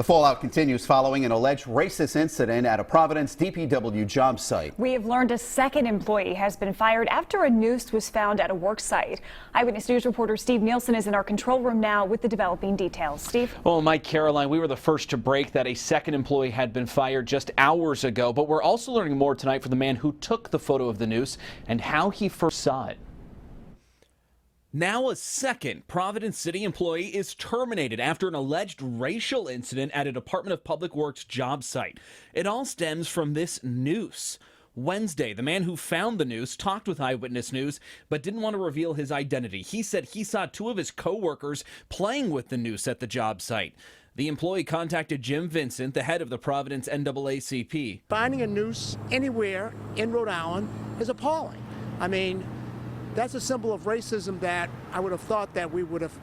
The fallout continues following an alleged racist incident at a Providence DPW job site. We have learned a second employee has been fired after a noose was found at a work site. Eyewitness News reporter Steve Nielsen is in our control room now with the developing details. Steve? Well, Mike, Caroline, we were the first to break that a second employee had been fired just hours ago, but we're also learning more tonight from the man who took the photo of the noose and how he first saw it. Now a second Providence City employee is terminated after an alleged racial incident at a Department of Public Works job site. It all stems from this noose. Wednesday, the man who found the noose talked with Eyewitness News but didn't want to reveal his identity. He said he saw two of his co-workers playing with the noose at the job site. The employee contacted Vincent, the head of the Providence NAACP. Finding a noose anywhere in Rhode Island is appalling. I mean, that's a symbol of racism that I would have thought that we would have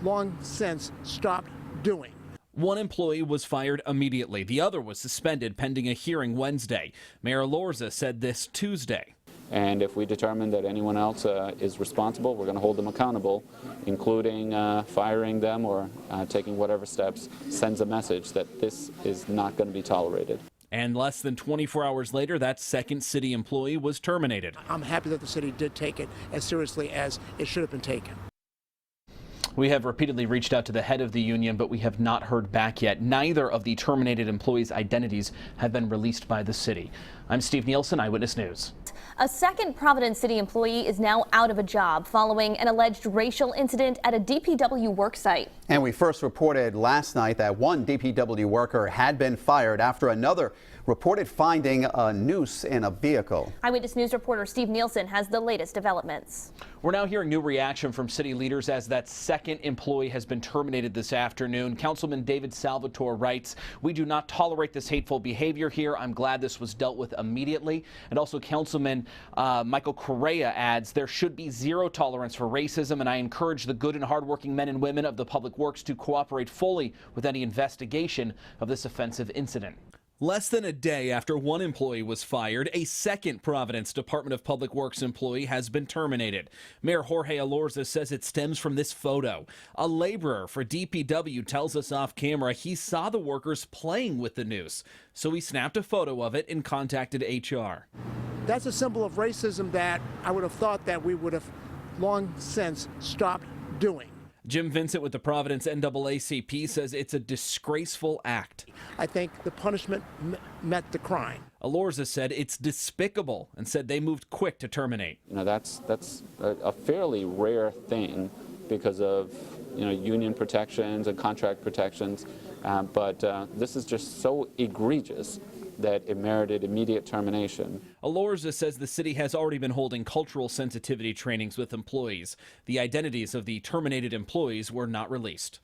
long since stopped doing. One employee was fired immediately. The other was suspended pending a hearing Wednesday. Mayor Lorza said this Tuesday. And if we determine that anyone else is responsible, we're going to hold them accountable, including firing them or taking whatever steps sends a message that this is not going to be tolerated. And less than 24 hours later, that second city employee was terminated. I'm happy that the city did take it as seriously as it should have been taken. We have repeatedly reached out to the head of the union, but we have not heard back yet. Neither of the terminated employees' identities have been released by the city. I'm Steve Nielsen, Eyewitness News. A second Providence City employee is now out of a job following an alleged racial incident at a DPW work site. And we first reported last night that one DPW worker had been fired after another reported finding a noose in a vehicle. Eyewitness News reporter Steve Nielsen has the latest developments. We're now hearing new reaction from city leaders as that second employee has been terminated this afternoon. Councilman David Salvatore writes, "We do not tolerate this hateful behavior here. I'm glad this was dealt with immediately." And also Councilman Michael Correa adds, "There should be zero tolerance for racism, and I encourage the good and hardworking men and women of the Public Works to cooperate fully with any investigation of this offensive incident." Less than a day after one employee was fired, a second Providence Department of Public Works employee has been terminated. Mayor Jorge Alorza says it stems from this photo. A laborer for DPW tells us off camera he saw the workers playing with the noose, so he snapped a photo of it and contacted HR. That's a symbol of racism that I would have thought that we would have long since stopped doing. Vincent with the Providence NAACP says it's a disgraceful act. I think the punishment met the crime. Alorza said it's despicable and said they moved quick to terminate. You know, that's a fairly rare thing because of, you know, union protections and contract protections, but this is just so egregious that it merited immediate termination. Alorza says the city has already been holding cultural sensitivity trainings with employees. The identities of the terminated employees were not released.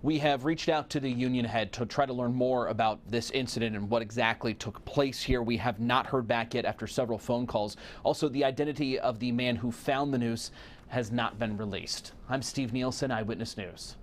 We have reached out to the union head to try to learn more about this incident and what exactly took place here. We have not heard back yet after several phone calls. Also, the identity of the man who found the noose has not been released. I'm Steve Nielsen, Eyewitness News.